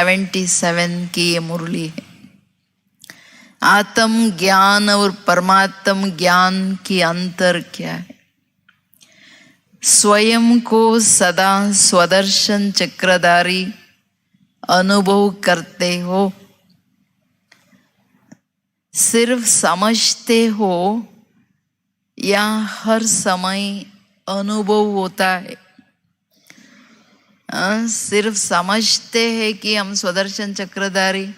77 की ये मुरली है। आत्म ज्ञान और परमात्म ज्ञान की अंतर क्या है? स्वयं को सदा स्वदर्शन चक्रधारी अनुभव करते हो, सिर्फ समझते हो या हर समय अनुभव होता है? सिर्फ समझते हैं कि हम स्वदर्शन चक्रधारी,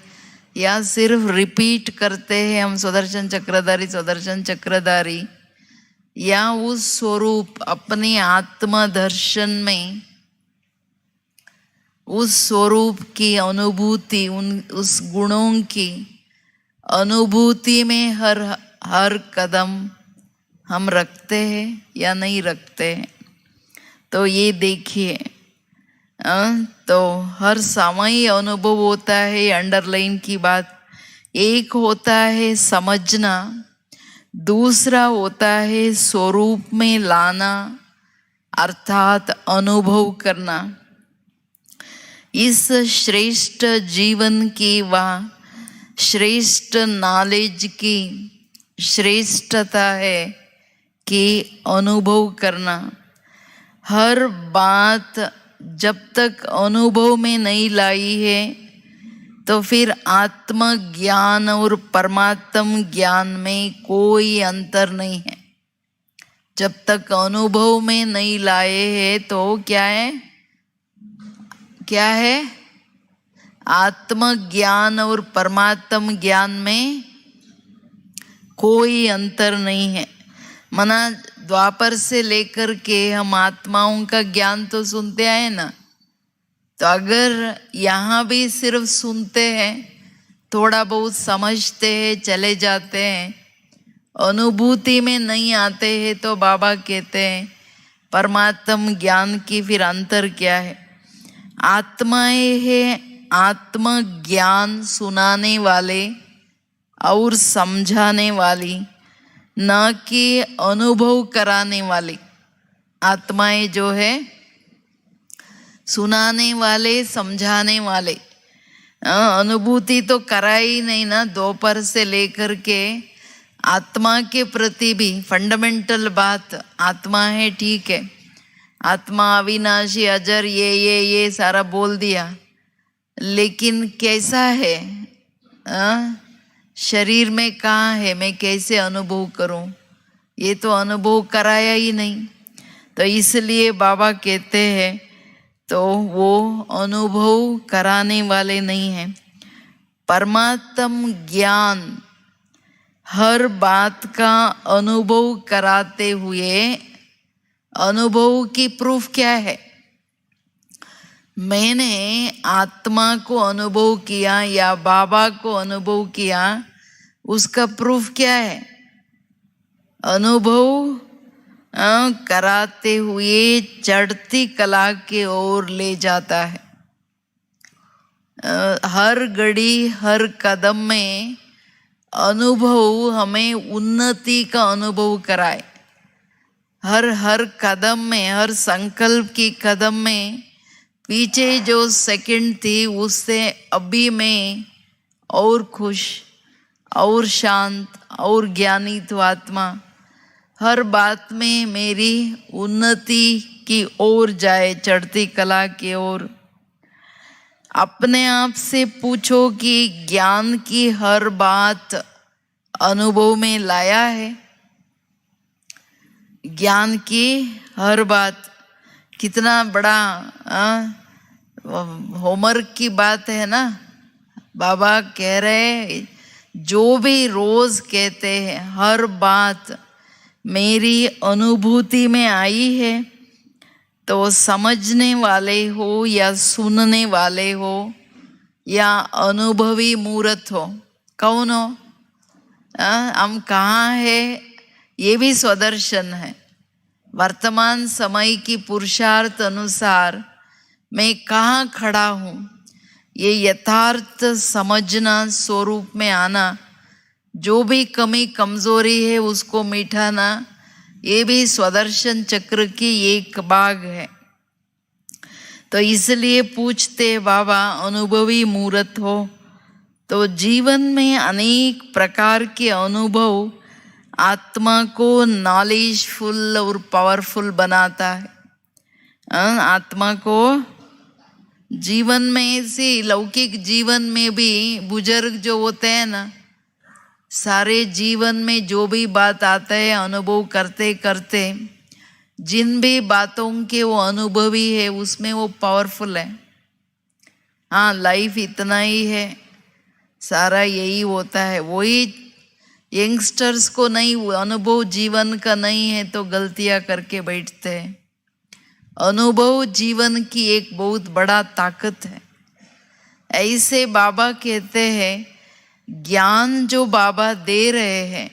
या सिर्फ रिपीट करते हैं हम स्वदर्शन चक्रधारी, या उस स्वरूप अपने आत्मदर्शन में उस स्वरूप की अनुभूति, उस गुणों की अनुभूति में हर कदम हम रखते हैं या नहीं रखते हैं? तो ये देखिए, तो हर समय अनुभव होता है। अंडरलाइन की बात, एक होता है समझना, दूसरा होता है स्वरूप में लाना, अर्थात अनुभव करना। इस श्रेष्ठ जीवन की व श्रेष्ठ नॉलेज की श्रेष्ठता है कि अनुभव करना। हर बात जब तक अनुभव में नहीं लाई है तो फिर आत्म ज्ञान और परमात्म ज्ञान में कोई अंतर नहीं है। जब तक अनुभव में नहीं लाए हैं तो क्या है? आत्म ज्ञान और परमात्म ज्ञान में कोई अंतर नहीं है। मना द्वापर से लेकर के हम आत्माओं का ज्ञान तो सुनते आए ना, तो अगर यहाँ भी सिर्फ सुनते हैं, थोड़ा बहुत समझते हैं, चले जाते हैं, अनुभूति में नहीं आते हैं, तो बाबा कहते हैं परमात्म ज्ञान की फिर अंतर क्या है? आत्माएं है आत्म ज्ञान सुनाने वाले और समझाने वाली, न कि अनुभव कराने वाली। आत्माएं जो है सुनाने वाले, समझाने वाले। अनुभूति तो कराई नहीं ना। दोपहर से लेकर के आत्मा के प्रति भी फंडामेंटल बात, आत्मा है ठीक है, आत्मा अविनाशी अजर, ये सारा बोल दिया, लेकिन कैसा है? शरीर में कहाँ है? मैं कैसे अनुभव करूं? ये तो अनुभव कराया ही नहीं। तो इसलिए बाबा कहते हैं तो वो अनुभव कराने वाले नहीं हैं। परमात्म ज्ञान हर बात का अनुभव कराते हुए, अनुभव की प्रूफ क्या है? मैंने आत्मा को अनुभव किया या बाबा को अनुभव किया, उसका प्रूफ क्या है? अनुभव कराते हुए चढ़ती कला के ओर ले जाता है। हर घड़ी हर कदम में अनुभव हमें उन्नति का अनुभव कराए। हर कदम में, हर संकल्प की कदम में पीछे जो सेकंड थी उससे अभी मैं और खुश और शांत और ज्ञानी तो आत्मा हर बात में मेरी उन्नति की ओर जाए, चढ़ती कला की ओर। अपने आप से पूछो कि ज्ञान की हर बात अनुभव में लाया है? ज्ञान की हर बात कितना बड़ा होमवर्क की बात है ना। बाबा कह रहे जो भी रोज कहते हैं हर बात मेरी अनुभूति में आई है, तो समझने वाले हो या सुनने वाले हो या अनुभवी मूर्त हो, कौन हो? हम कहाँ है? ये भी स्वदर्शन है। वर्तमान समय की पुरुषार्थ अनुसार मैं कहाँ खड़ा हूँ, ये यथार्थ समझना, स्वरूप में आना, जो भी कमी कमजोरी है उसको मिटाना, ये भी स्वदर्शन चक्र की एक भाग है। तो इसलिए पूछते बाबा अनुभवी मूर्त हो। तो जीवन में अनेक प्रकार के अनुभव आत्मा को नॉलेजफुल और पावरफुल बनाता है। आत्मा को जीवन में से लौकिक जीवन में भी बुजुर्ग जो होते हैं ना, सारे जीवन में जो भी बात आता है अनुभव करते करते जिन भी बातों के वो अनुभवी है उसमें वो पावरफुल है। हाँ, लाइफ इतना ही है, सारा यही होता है। वही यंगस्टर्स को नहीं, अनुभव जीवन का नहीं है तो गलतियां करके बैठते हैं। अनुभव जीवन की एक बहुत बड़ा ताकत है। ऐसे बाबा कहते हैं ज्ञान जो बाबा दे रहे हैं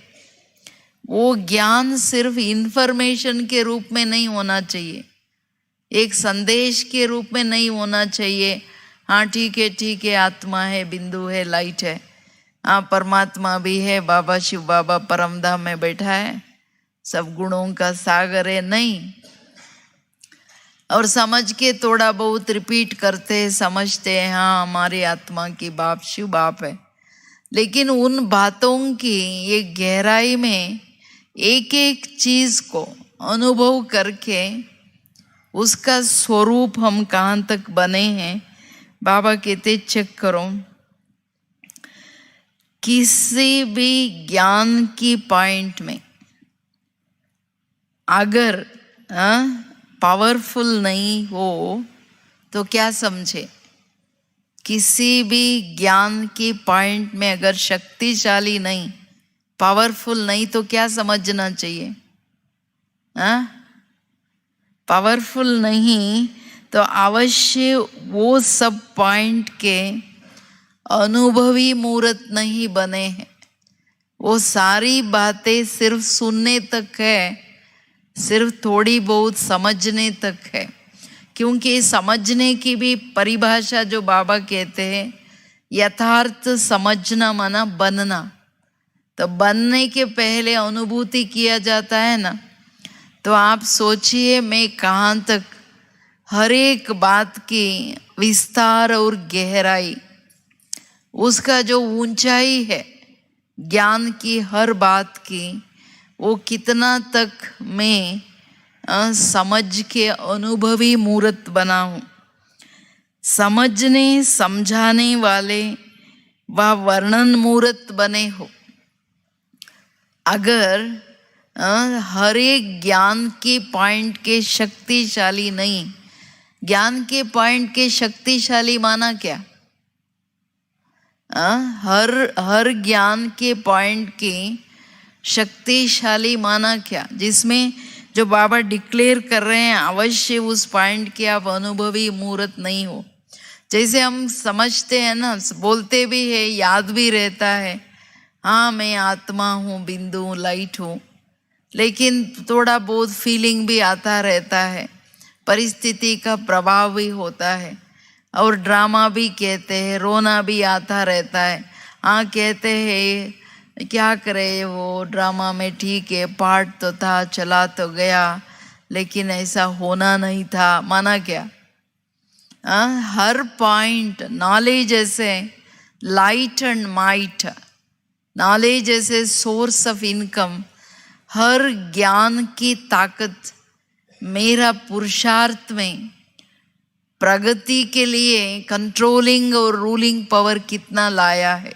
वो ज्ञान सिर्फ इंफॉर्मेशन के रूप में नहीं होना चाहिए, एक संदेश के रूप में नहीं होना चाहिए। हाँ ठीक है, आत्मा है, बिंदु है, लाइट है, हाँ परमात्मा भी है, बाबा शिव बाबा परमधाम में बैठा है, सब गुणों का सागर है, नहीं। और समझ के थोड़ा बहुत रिपीट करते हैं, समझते हैं हाँ हमारी आत्मा की बाप शिव बाप है, लेकिन उन बातों की ये गहराई में एक एक चीज को अनुभव करके उसका स्वरूप हम कहाँ तक बने हैं। बाबा कहते चेक करो, किसी भी ज्ञान की पॉइंट में अगर पावरफुल नहीं हो तो क्या समझे, किसी भी ज्ञान की पॉइंट में अगर शक्तिशाली नहीं, पावरफुल नहीं तो क्या समझना चाहिए? पावरफुल नहीं तो अवश्य वो सब पॉइंट के अनुभवी मूर्त नहीं बने हैं। वो सारी बातें सिर्फ सुनने तक है, सिर्फ थोड़ी बहुत समझने तक है। क्योंकि समझने की भी परिभाषा जो बाबा कहते हैं, यथार्थ समझना माना बनना। तो बनने के पहले अनुभूति किया जाता है ना। तो आप सोचिए मैं कहाँ तक हर एक बात की विस्तार और गहराई, उसका जो ऊंचाई है ज्ञान की हर बात की, वो कितना तक मैं समझ के अनुभवी मूर्त बना हूँ। समझने समझाने वाले वह वर्णन मूर्त बने हो। अगर हर एक ज्ञान के पॉइंट के शक्तिशाली नहीं, ज्ञान के पॉइंट के शक्तिशाली माना क्या? हर ज्ञान के पॉइंट की शक्तिशाली माना क्या? जिसमें जो बाबा डिक्लेयर कर रहे हैं अवश्य उस पॉइंट के आप अनुभवी मूर्त नहीं हो। जैसे हम समझते हैं ना, बोलते भी है, याद भी रहता है, हाँ मैं आत्मा हूँ, बिंदु लाइट हूँ, लेकिन थोड़ा बहुत फीलिंग भी आता रहता है, परिस्थिति का प्रभाव भी होता है, और ड्रामा भी कहते हैं, रोना भी आता रहता है। हाँ कहते हैं क्या करे वो ड्रामा में, ठीक है पार्ट तो था, चला तो गया, लेकिन ऐसा होना नहीं था, माना क्या? हर पॉइंट नॉलेज ऐसे लाइट एंड माइट, नॉलेज ऐसे सोर्स ऑफ इनकम, हर ज्ञान की ताकत मेरा पुरुषार्थ में प्रगति के लिए कंट्रोलिंग और रूलिंग पावर कितना लाया है।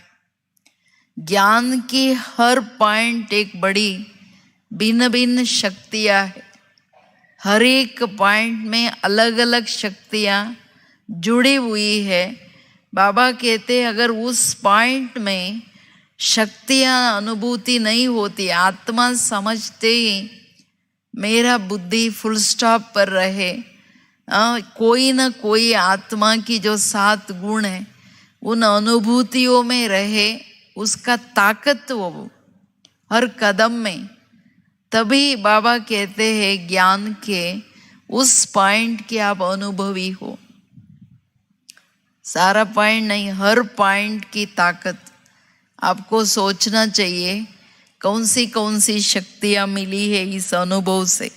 ज्ञान की हर पॉइंट एक बड़ी भिन्न भिन्न शक्तियां है, हर एक पॉइंट में अलग अलग शक्तियां जुड़ी हुई है। बाबा कहते हैं अगर उस पॉइंट में शक्तियां अनुभूति नहीं होती, आत्मा समझते ही मेरा बुद्धि फुल स्टॉप पर रहे, कोई ना कोई आत्मा की जो 7 गुण है उन अनुभूतियों में रहे, उसका ताकत वो हर कदम में, तभी बाबा कहते हैं ज्ञान के उस पॉइंट के आप अनुभवी हो। सारा पॉइंट नहीं, हर पॉइंट की ताकत आपको सोचना चाहिए कौन सी शक्तियां मिली है इस अनुभव से।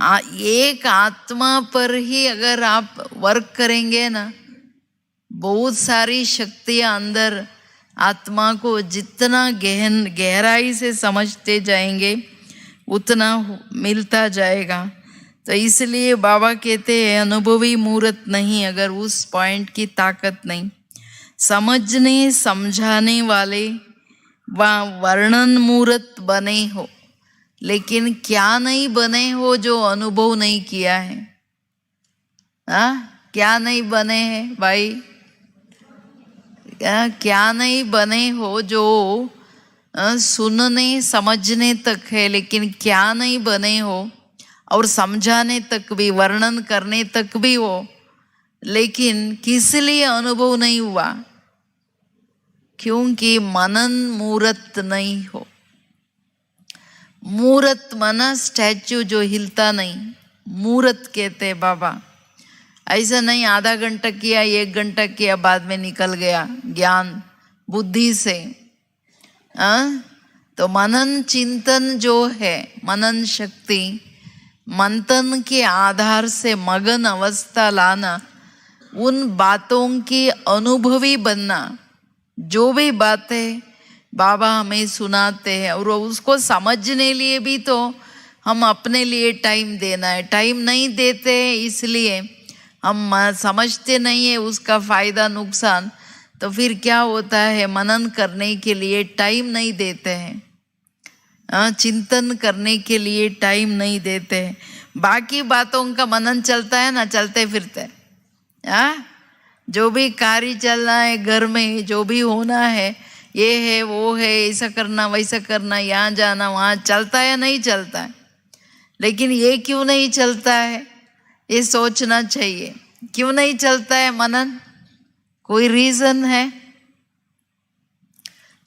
एक आत्मा पर ही अगर आप वर्क करेंगे ना, बहुत सारी शक्तियां अंदर, आत्मा को जितना गहराई से समझते जाएंगे उतना मिलता जाएगा। तो इसलिए बाबा कहते हैं अनुभवी मूर्त नहीं अगर उस पॉइंट की ताकत नहीं। समझने समझाने वाले वर्णन मूर्त बने हो, लेकिन क्या नहीं बने हो जो अनुभव नहीं किया है। क्या नहीं बने हैं भाई? क्या नहीं बने हो जो सुनने समझने तक है, लेकिन क्या नहीं बने हो और समझाने तक भी, वर्णन करने तक भी हो, लेकिन किस लिए अनुभव नहीं हुआ? क्योंकि मनन मूर्त नहीं हो। मूर्त माना स्टैच्यू जो हिलता नहीं, मूर्त कहते बाबा। ऐसा नहीं आधा घंटा किया, 1 घंटा किया, बाद में निकल गया ज्ञान बुद्धि से। तो मनन चिंतन जो है, मनन शक्ति, मंथन के आधार से मगन अवस्था लाना, उन बातों की अनुभवी बनना। जो भी बातें बाबा हमें सुनाते हैं और उसको समझने लिए भी तो हम अपने लिए टाइम देना है। टाइम नहीं देते इसलिए हम समझते नहीं है उसका फायदा नुकसान, तो फिर क्या होता है, मनन करने के लिए टाइम नहीं देते हैं, चिंतन करने के लिए टाइम नहीं देते हैं। बाकी बातों का मनन चलता है ना, चलते फिरते। जो भी कार्य चलना है घर में, जो भी होना है, ये है वो है, ऐसा करना वैसा करना, यहाँ जाना वहाँ, चलता है नहीं चलता है। लेकिन ये क्यों नहीं चलता है, ये सोचना चाहिए। क्यों नहीं चलता है मनन? कोई रीजन है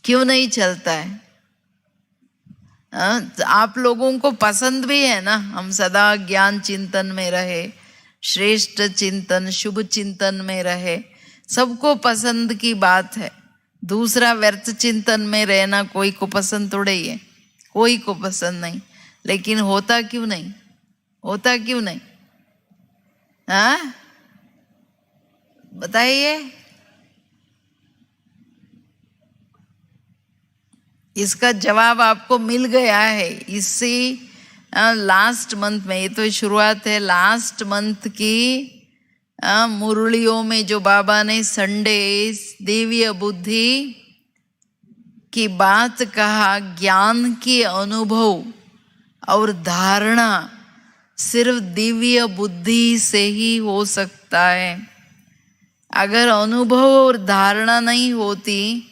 क्यों नहीं चलता है? आप लोगों को पसंद भी है ना हम सदा ज्ञान चिंतन में रहे, श्रेष्ठ चिंतन शुभ चिंतन में रहे, सबको पसंद की बात है। दूसरा व्यर्थ चिंतन में रहना कोई को पसंद थोड़े ही है, कोई को पसंद नहीं। लेकिन होता क्यों नहीं? होता क्यों नहीं? बताइए। इसका जवाब आपको मिल गया है इसी लास्ट मंथ में। ये तो शुरुआत है लास्ट मंथ की मुरलियों में, जो बाबा ने संडे दिव्य बुद्धि की बात कहा। ज्ञान की अनुभव और धारणा सिर्फ दिव्य बुद्धि से ही हो सकता है। अगर अनुभव और धारणा नहीं होती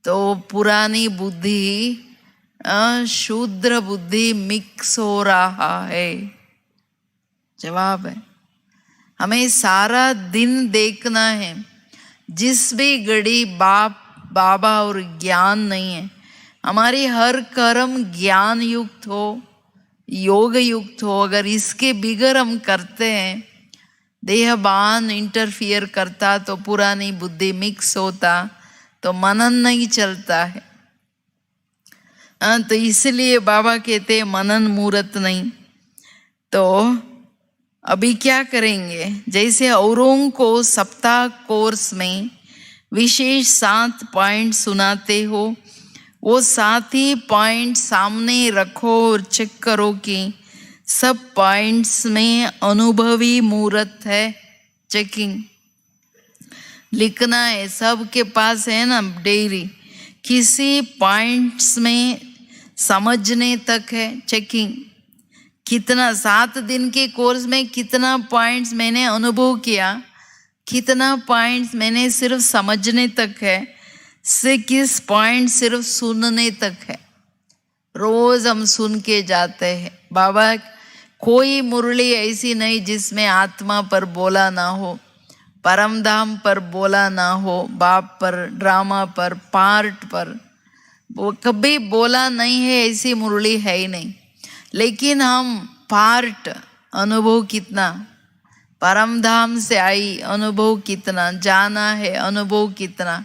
तो पुरानी बुद्धि शूद्र बुद्धि मिक्स हो रहा है। जवाब है, हमें सारा दिन देखना है। जिस भी घड़ी बाबा और ज्ञान नहीं है, हमारी हर कर्म ज्ञान युक्त हो, योग युक्त हो। अगर इसके बिगर हम करते हैं, देहबान इंटरफियर करता तो पुरानी बुद्धि मिक्स होता, तो मनन नहीं चलता है। तो इसलिए बाबा कहते हैं मनन मूर्त नहीं। तो अभी क्या करेंगे, जैसे औरों को सप्ताह कोर्स में विशेष 7 पॉइंट सुनाते हो, वो 7 ही पॉइंट सामने रखो और चेक करो कि सब पॉइंट्स में अनुभवी मूर्त है। चेकिंग लिखना है, सबके पास है ना डायरी। किसी पॉइंट्स में समझने तक है चेकिंग। कितना 7 दिन के कोर्स में कितना पॉइंट्स मैंने अनुभव किया, कितना पॉइंट्स मैंने सिर्फ समझने तक है, से किस पॉइंट सिर्फ सुनने तक है। रोज हम सुन के जाते हैं। बाबा कोई मुरली ऐसी नहीं जिसमें आत्मा पर बोला ना हो, परमधाम पर बोला ना हो, बाप पर, ड्रामा पर, पार्ट पर वो कभी बोला नहीं है, ऐसी मुरली है ही नहीं। लेकिन हम पार्ट अनुभव कितना, परमधाम से आई अनुभव कितना, जाना है अनुभव कितना,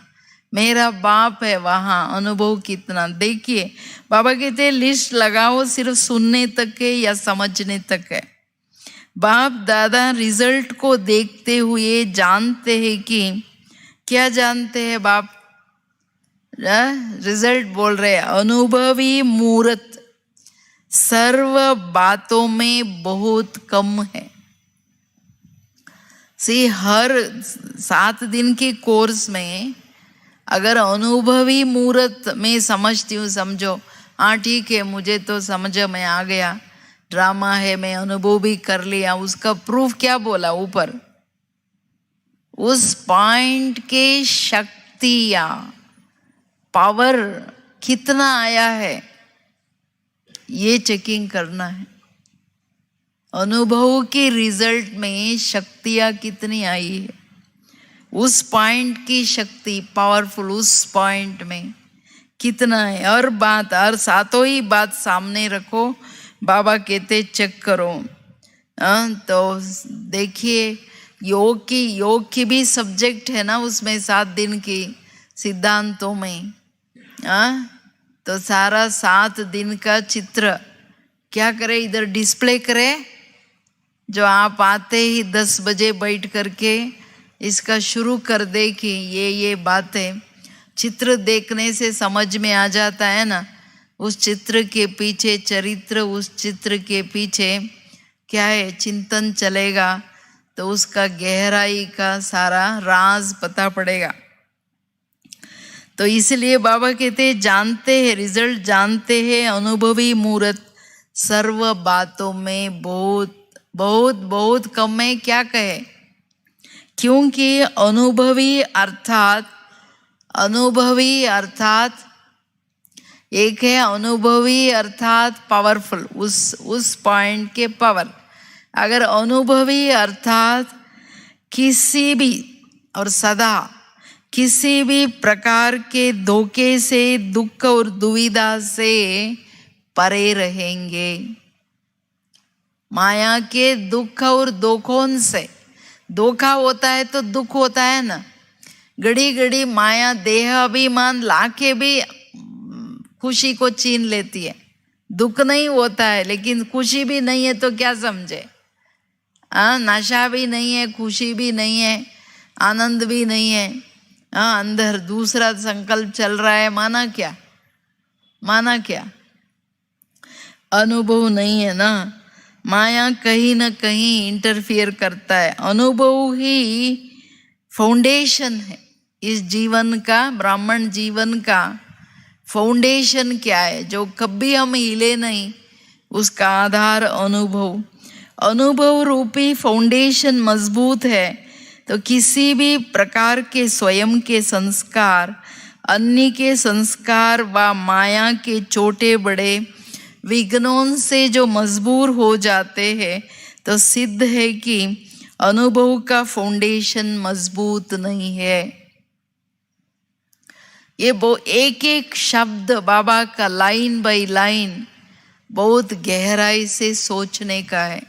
मेरा बाप है वहाँ अनुभव कितना। देखिए बाबा कहते हैं लिस्ट लगाओ, सिर्फ सुनने तक है या समझने तक है। बाप दादा रिजल्ट को देखते हुए जानते हैं कि क्या जानते हैं बाप? रिजल्ट बोल रहे हैं अनुभवी मूर्त सर्व बातों में बहुत कम है। हर 7 दिन के कोर्स में अगर अनुभवी मूर्त में समझती हूँ, समझो हाँ ठीक है मुझे तो समझ में आ गया, ड्रामा है, मैं अनुभव भी कर लिया, उसका प्रूफ क्या बोला ऊपर? उस पॉइंट के शक्ति या पावर कितना आया है ये चेकिंग करना है। अनुभव के रिजल्ट में शक्तियां कितनी आई है, उस पॉइंट की शक्ति पावरफुल उस पॉइंट में कितना है। हर बात, हर सातों ही बात सामने रखो, बाबा कहते चेक करो। तो देखिए योग की भी सब्जेक्ट है ना उसमें 7 दिन की सिद्धांतों में। तो सारा 7 दिन का चित्र क्या करे, इधर डिस्प्ले करे। जो आप आते ही 10 बजे बैठ करके इसका शुरू कर दे कि ये बातें चित्र देखने से समझ में आ जाता है ना। उस चित्र के पीछे चरित्र, उस चित्र के पीछे क्या है चिंतन चलेगा तो उसका गहराई का सारा राज पता पड़ेगा। तो इसलिए बाबा कहते हैं जानते हैं, रिजल्ट जानते हैं, अनुभवी मूर्त सर्व बातों में बहुत बहुत बहुत कम है। क्या कहे? क्योंकि अनुभवी अर्थात एक है अनुभवी अर्थात पावरफुल, उस पॉइंट के पावर। अगर अनुभवी अर्थात किसी भी और सदा किसी भी प्रकार के धोखे से, दुख और दुविधा से परे रहेंगे। माया के दुख और दोखों से, धोखा होता है तो दुख होता है ना। घड़ी घड़ी माया देह अभिमान लाके भी खुशी को छीन लेती है। दुख नहीं होता है लेकिन खुशी भी नहीं है तो क्या समझे? नशा भी नहीं है, खुशी भी नहीं है, आनंद भी नहीं है। अंदर दूसरा संकल्प चल रहा है, माना क्या? अनुभव नहीं है ना। माया कहीं ना कहीं इंटरफियर करता है। अनुभव ही फाउंडेशन है इस जीवन का। ब्राह्मण जीवन का फाउंडेशन क्या है जो कभी हम हिले नहीं, उसका आधार अनुभव रूपी फाउंडेशन मजबूत है तो किसी भी प्रकार के स्वयं के संस्कार, अन्य के संस्कार व माया के छोटे बड़े विघ्नों से जो मजबूर हो जाते हैं तो सिद्ध है कि अनुभव का फाउंडेशन मजबूत नहीं है। ये एक शब्द बाबा का लाइन बाय लाइन बहुत गहराई से सोचने का है।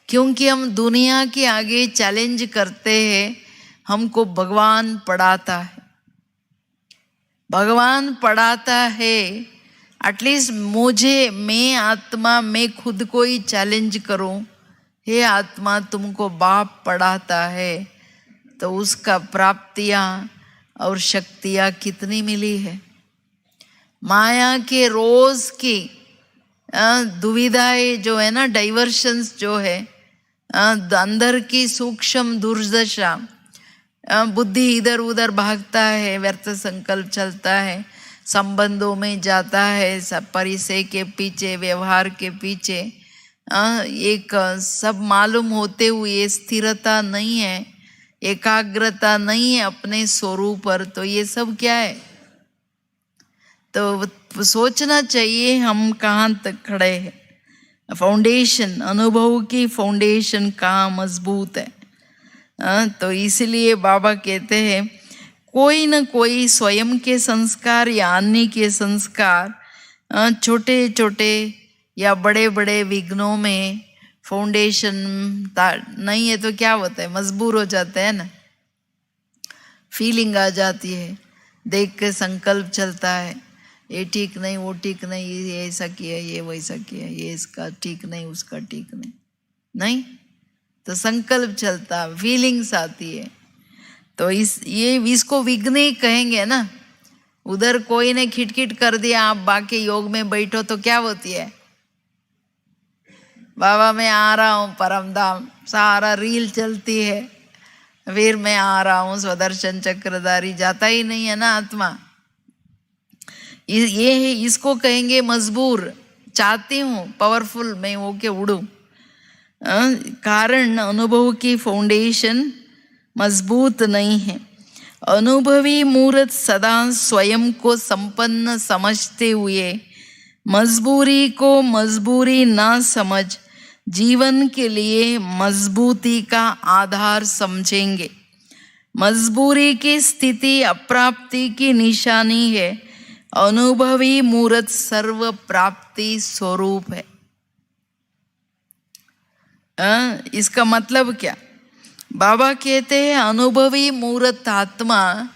क्योंकि हम दुनिया के आगे चैलेंज करते हैं, हमको भगवान पढ़ाता है। एटलीस्ट मैं आत्मा में खुद को ही चैलेंज करूं, हे आत्मा तुमको बाप पढ़ाता है तो उसका प्राप्तियां और शक्तियां कितनी मिली है। माया के रोज की दुविधाएं जो है ना, डाइवर्शंस जो है, अंदर की सूक्ष्म दुर्दशा, बुद्धि इधर उधर भागता है, व्यर्थ संकल्प चलता है, संबंधों में जाता है, सब परिचय के पीछे, व्यवहार के पीछे, एक सब मालूम होते हुए स्थिरता नहीं है, एकाग्रता नहीं है अपने स्वरूप पर। तो ये सब क्या है? तो सोचना चाहिए हम कहाँ तक खड़े हैं। फाउंडेशन, अनुभव की फाउंडेशन कहाँ मजबूत है। तो इसलिए बाबा कहते हैं कोई न कोई स्वयं के संस्कार या अन्य के संस्कार, छोटे छोटे या बड़े बड़े विघ्नों में फाउंडेशन नहीं है तो क्या होता है? मजबूर हो जाते हैं ना, फीलिंग आ जाती है, देख के संकल्प चलता है, ये ठीक नहीं, वो ठीक नहीं, ये ऐसा किया, ये वैसा किया, ये इसका ठीक नहीं, उसका ठीक नहीं। तो संकल्प चलता, फीलिंग्स आती है। तो इसको विघ्न कहेंगे ना। उधर कोई ने खिटखिट कर दिया, आप बाकी योग में बैठो तो क्या होती है, बाबा मैं आ रहा हूँ परम धाम, सारा रील चलती है, फिर मैं आ रहा हूँ स्वदर्शन चक्रधारी, जाता ही नहीं है ना आत्मा। ये इसको कहेंगे मजबूर, चाहती हूँ पावरफुल मैं होके उड़ूं। कारण अनुभव की फाउंडेशन मजबूत नहीं है। अनुभवी मूर्त सदा स्वयं को संपन्न समझते हुए मजबूरी को मजबूरी ना समझ जीवन के लिए मजबूती का आधार समझेंगे। मजबूरी की स्थिति अप्राप्ति की निशानी है। अनुभवी मूर्त सर्व प्राप्ति स्वरूप है। इसका मतलब क्या? बाबा कहते हैं अनुभवी मूर्त आत्मा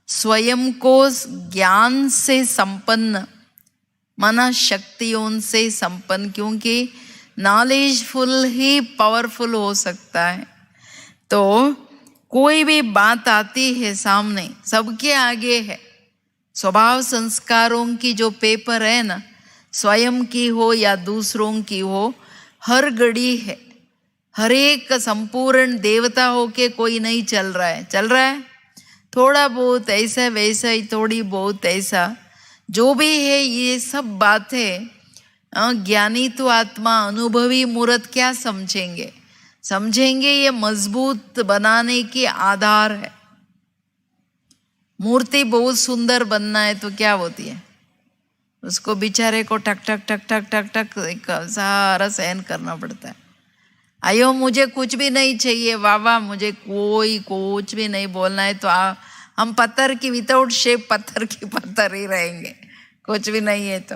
स्वयं को ज्ञान से संपन्न, माना शक्तियों से संपन्न, क्योंकि नॉलेजफुल ही पावरफुल हो सकता है। तो कोई भी बात आती है सामने, सबके आगे है। स्वभाव संस्कारों की जो पेपर है ना, स्वयं की हो या दूसरों की हो, हर घड़ी है। हर एक संपूर्ण देवता होके कोई नहीं चल रहा है, चल रहा है थोड़ा बहुत ऐसा वैसा ही, थोड़ी बहुत ऐसा, जो भी है ये सब बातें ज्ञानी तो आत्मा अनुभवी मूर्त क्या समझेंगे? समझेंगे ये मजबूत बनाने की आधार है। मूर्ति बहुत सुंदर बनना है तो क्या होती है, उसको बेचारे को टक टक टक टक टक टक सारा सहन करना पड़ता है। आयो मुझे कुछ भी नहीं चाहिए बाबा, मुझे कोई कुछ भी नहीं बोलना है, तो हम पत्थर की विदाउट शेप पत्थर की पत्थर ही रहेंगे। कुछ भी नहीं है तो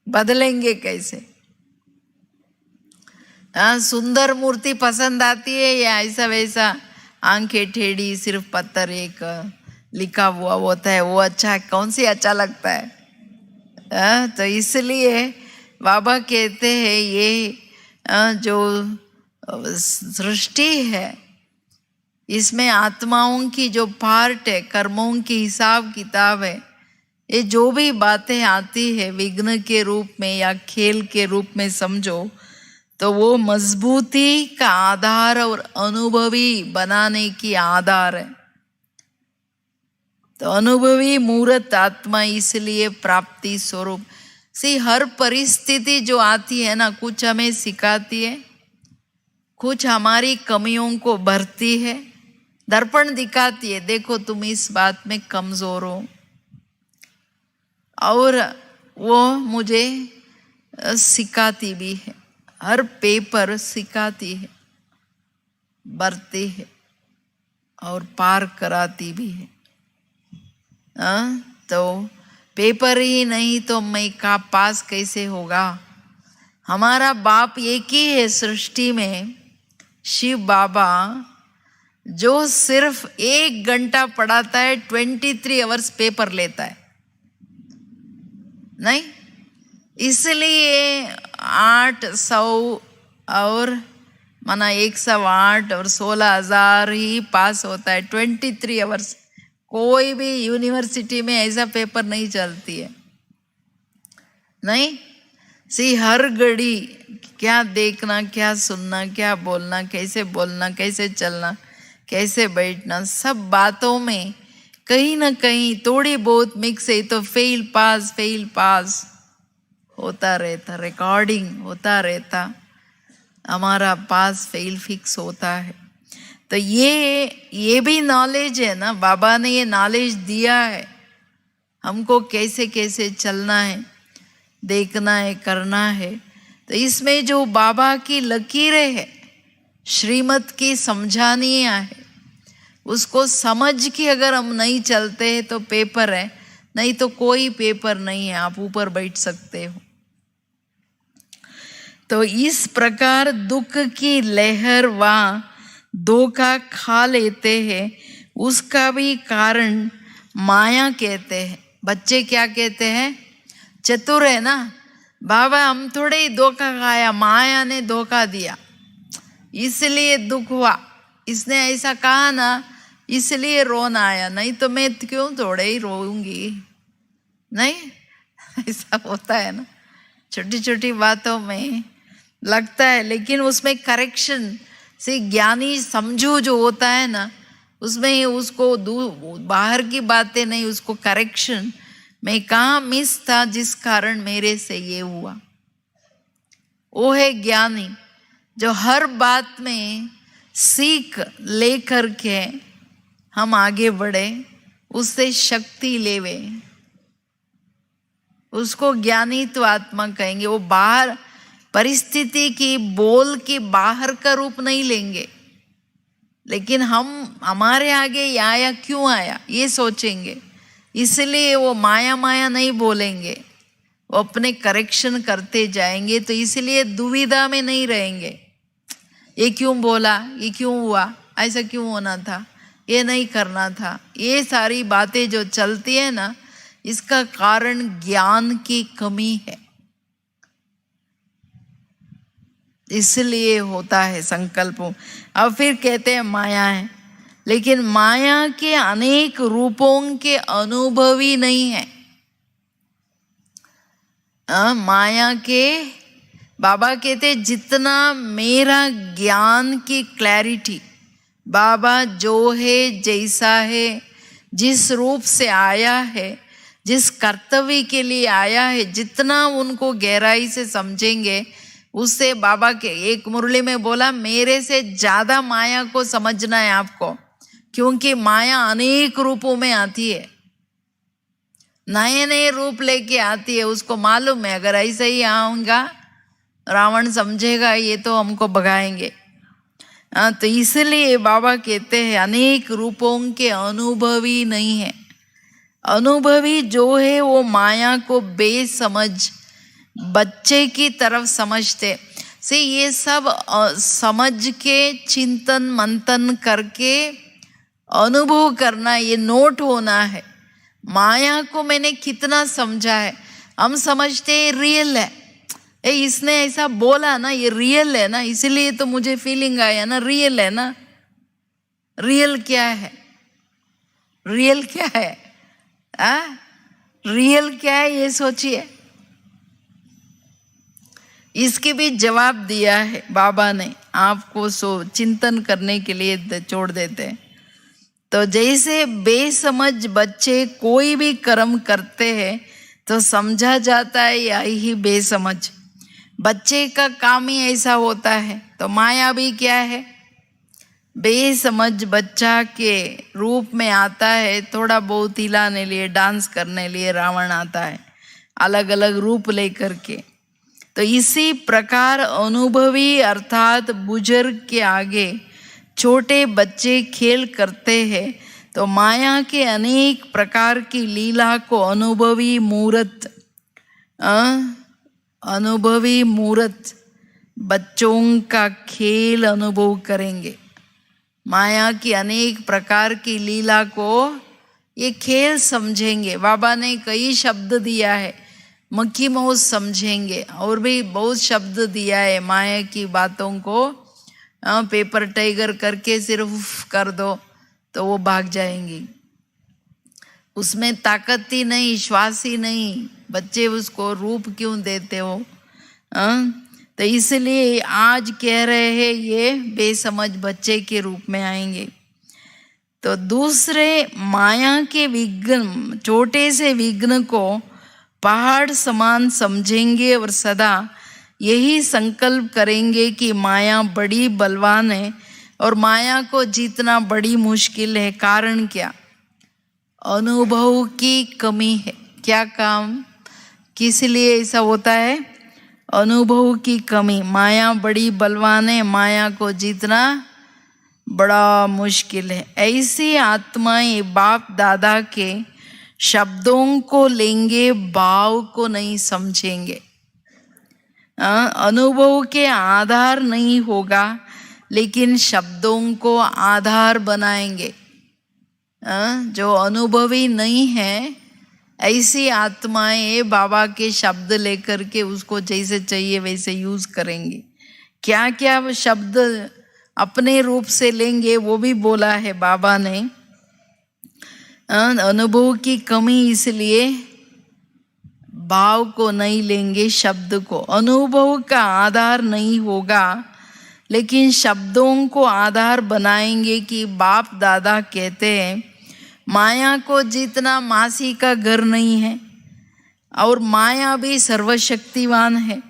बदलेंगे कैसे? सुंदर मूर्ति पसंद आती है या ऐसा वैसा आंखें टेढ़ी सिर्फ पत्थर एक लिखा हुआ होता है, वो अच्छा, कौन सी अच्छा लगता है? तो इसलिए बाबा कहते हैं ये जो सृष्टि है इसमें आत्माओं की जो पार्ट है, कर्मों की हिसाब किताब है, ये जो भी बातें आती है विघ्न के रूप में या खेल के रूप में समझो, तो वो मजबूती का आधार और अनुभवी बनाने की आधार है। तो अनुभवी मूर्त आत्मा इसलिए प्राप्ति स्वरूप। हर परिस्थिति जो आती है ना, कुछ हमें सिखाती है, कुछ हमारी कमियों को भरती है, दर्पण दिखाती है, देखो तुम इस बात में कमजोर हो, और वो मुझे सिखाती भी है। हर पेपर सिखाती है, भरती है और पार कराती भी है। तो पेपर ही नहीं तो मैं का पास कैसे होगा? हमारा बाप एक ही है सृष्टि में, शिव बाबा, जो सिर्फ 1 घंटा पढ़ाता है, 23 आवर्स पेपर लेता है। नहीं, इसलिए 800 और माना 108 और 16,000 ही पास होता है 23 आवर्स। कोई भी यूनिवर्सिटी में ऐसा पेपर नहीं चलती है। नहीं, हर घड़ी क्या देखना, क्या सुनना, क्या बोलना, कैसे चलना, कैसे बैठना, सब बातों में कहीं ना कहीं थोड़ी बहुत मिक्स है, तो फेल पास होता रहता, रिकॉर्डिंग होता रहता, हमारा पास फेल फिक्स होता है। तो ये भी नॉलेज है ना, बाबा ने ये नॉलेज दिया है हमको, कैसे कैसे चलना है, देखना है, करना है। तो इसमें जो बाबा की लकीरें है, श्रीमत की समझानियाँ है, उसको समझ के अगर हम नहीं चलते हैं तो पेपर है, नहीं तो कोई पेपर नहीं है, आप ऊपर बैठ सकते हो। तो इस प्रकार दुख की लहर व धोखा खा लेते हैं, उसका भी कारण माया कहते हैं। बच्चे क्या कहते हैं? चतुर है ना बाबा, हम थोड़े ही धोखा खाया, माया ने धोखा दिया। इसलिए दुख हुआ, इसने ऐसा कहा ना इसलिए रोना आया, नहीं तो मैं क्यों थोड़े ही रोऊंगी। नहीं, ऐसा होता है ना, छोटी छोटी बातों में लगता है, लेकिन उसमें करेक्शन से ज्ञानी समझू जो होता है ना, उसमें ही उसको बाहर की बातें नहीं, उसको करेक्शन, मैं कहाँ मिस था जिस कारण मेरे से ये हुआ। वो है ज्ञानी जो हर बात में सीख लेकर के हम आगे बढ़े, उससे शक्ति लेवे, उसको ज्ञानी तो आत्मा कहेंगे। वो बाहर परिस्थिति की बोल के बाहर का रूप नहीं लेंगे, लेकिन हम हमारे आगे ये आया क्यों आया ये सोचेंगे, इसलिए वो माया माया नहीं बोलेंगे, वो अपने करेक्शन करते जाएंगे। तो इसलिए दुविधा में नहीं रहेंगे, ये क्यों बोला, ये क्यों हुआ, ऐसा क्यों होना था, ये नहीं करना था। ये सारी बातें जो चलती है ना, इसका कारण ज्ञान की कमी है, इसलिए होता है संकल्पों। अब फिर कहते हैं माया है, लेकिन माया के अनेक रूपों के अनुभवी नहीं है। माया के बाबा कहते जितना मेरा ज्ञान की क्लैरिटी, बाबा जो है जैसा है, जिस रूप से आया है, जिस कर्तव्य के लिए आया है, जितना उनको गहराई से समझेंगे, उससे बाबा के एक मुरली में बोला मेरे से ज्यादा माया को समझना है आपको, क्योंकि माया अनेक रूपों में आती है, नए नए रूप लेके आती है। उसको मालूम है अगर ऐसे ही आऊंगा रावण समझेगा ये तो हमको भगाएंगे। तो इसलिए बाबा कहते हैं अनेक रूपों के अनुभवी नहीं है। अनुभवी जो है वो माया को बेसमझ बच्चे की तरफ समझते से, ये सब समझ के चिंतन मंथन करके अनुभव करना, ये नोट होना है। माया को मैंने कितना समझा है, हम समझते रियल है, इसने ऐसा बोला ना ये रियल है ना, इसलिए तो मुझे फीलिंग आया ना, रियल है ना। रियल क्या है, रियल क्या है, रियल क्या है ये सोचिए। इसके भी जवाब दिया है बाबा ने, आपको चिंतन करने के लिए छोड़ देते हैं। तो जैसे बेसमझ बच्चे कोई भी कर्म करते हैं तो समझा जाता है यही बेसमझ, बच्चे का काम ही ऐसा होता है। तो माया भी क्या है, बेसमझ बच्चा के रूप में आता है, थोड़ा बहुत हिलाने लिए, डांस करने लिए रावण आता है अलग अलग रूप लेकर के। तो इसी प्रकार अनुभवी अर्थात बुजुर्ग के आगे छोटे बच्चे खेल करते हैं। तो माया के अनेक प्रकार की लीला को अनुभवी मूर्त बच्चों का खेल अनुभव करेंगे। माया की अनेक प्रकार की लीला को ये खेल समझेंगे। बाबा ने कई शब्द दिया है, मक्खी मौज समझेंगे, और भी बहुत शब्द दिया है माया की बातों को। पेपर टाइगर करके सिर्फ कर दो तो वो भाग जाएंगी, उसमें ताकत ही नहीं, श्वास ही नहीं, बच्चे उसको रूप क्यों देते हो। तो इसलिए आज कह रहे हैं ये बेसमझ बच्चे के रूप में आएंगे। तो दूसरे माया के विघ्न, छोटे से विघ्न को पहाड़ समान समझेंगे और सदा यही संकल्प करेंगे कि माया बड़ी बलवान है और माया को जीतना बड़ी मुश्किल है। कारण क्या, अनुभव की कमी है। क्या काम, किस लिए ऐसा होता है, अनुभव की कमी। माया बड़ी बलवान है, माया को जीतना बड़ा मुश्किल है। ऐसी आत्माएं बाप दादा के शब्दों को लेंगे, भाव को नहीं समझेंगे। अनुभव के आधार नहीं होगा, लेकिन शब्दों को आधार बनाएंगे। जो अनुभवी नहीं है ऐसी आत्माएं बाबा के शब्द लेकर के उसको जैसे चाहिए वैसे यूज करेंगे। क्या क्या शब्द अपने रूप से लेंगे, वो भी बोला है बाबा ने। अनुभव की कमी, इसलिए भाव को नहीं लेंगे, शब्द को। अनुभव का आधार नहीं होगा, लेकिन शब्दों को आधार बनाएंगे कि बाप दादा कहते हैं माया को जीतना मासी का घर नहीं है, और माया भी सर्वशक्तिवान है।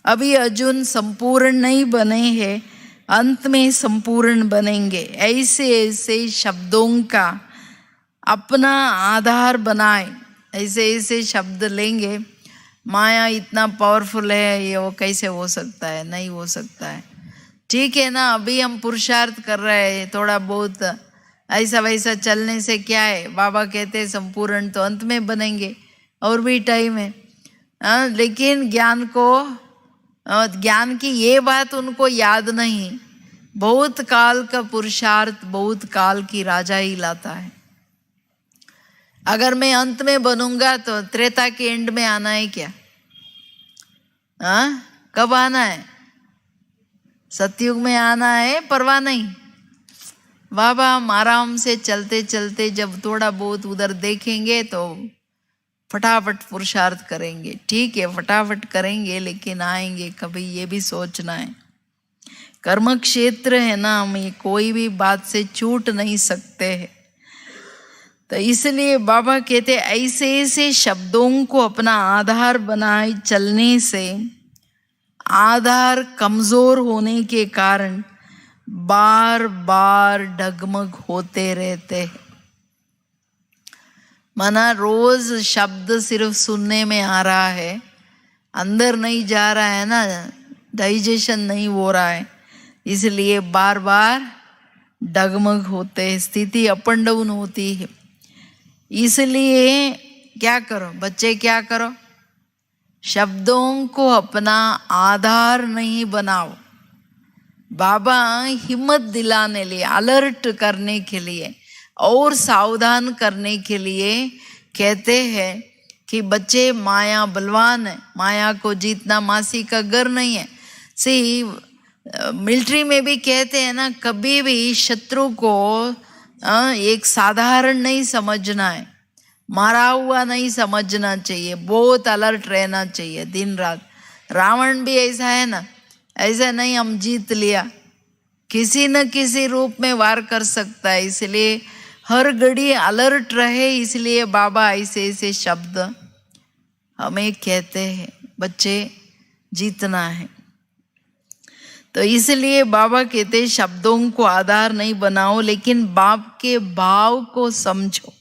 अभी अर्जुन संपूर्ण नहीं बने हैं, अंत में संपूर्ण बनेंगे। ऐसे ऐसे शब्दों का अपना आधार बनाए, ऐसे ऐसे शब्द लेंगे। माया इतना पावरफुल है, ये वो कैसे हो सकता है? नहीं हो सकता है। ठीक है ना, अभी हम पुरुषार्थ कर रहे हैं, थोड़ा बहुत ऐसा वैसा चलने से क्या है? बाबा कहते हैं संपूर्ण तो अंत में बनेंगे, और भी टाइम है। लेकिन ज्ञान की ये बात उनको याद नहीं। बहुत काल का पुरुषार्थ बहुत काल की राजा ही लाता है। अगर मैं अंत में बनूंगा तो त्रेता के एंड में आना है क्या? कब आना है? सतयुग में आना है, परवाह नहीं। बाबा हम आराम से चलते चलते जब थोड़ा बहुत उधर देखेंगे तो फटाफट पुरुषार्थ करेंगे। ठीक है, फटाफट करेंगे, लेकिन आएंगे कभी, ये भी सोचना है। कर्म क्षेत्र है ना, हम ये कोई भी बात से छूट नहीं सकते हैं। तो इसलिए बाबा कहते ऐसे ऐसे शब्दों को अपना आधार बनाए चलने से आधार कमजोर होने के कारण बार बार डगमग होते रहते हैं। माना रोज शब्द सिर्फ सुनने में आ रहा है, अंदर नहीं जा रहा है ना, डाइजेशन नहीं हो रहा है, इसलिए बार बार डगमग होते हैं, स्थिति अप एंड डाउन होती है। इसलिए क्या करो बच्चे, क्या करो? शब्दों को अपना आधार नहीं बनाओ। बाबा हिम्मत दिलाने लिए, अलर्ट करने के लिए और सावधान करने के लिए कहते हैं कि बच्चे माया बलवान है, माया को जीतना मासी का घर नहीं है। सी मिलिट्री में भी कहते हैं ना, कभी भी शत्रु को एक साधारण नहीं समझना है, मारा हुआ नहीं समझना चाहिए, बहुत अलर्ट रहना चाहिए दिन रात। रावण भी ऐसा है ना, ऐसा नहीं हम जीत लिया, किसी न किसी रूप में वार कर सकता है, इसलिए हर घड़ी अलर्ट रहे। इसलिए बाबा ऐसे ऐसे शब्द हमें कहते हैं, बच्चे जीतना है। तो इसलिए बाबा कहते शब्दों को आधार नहीं बनाओ, लेकिन बाप के भाव को समझो,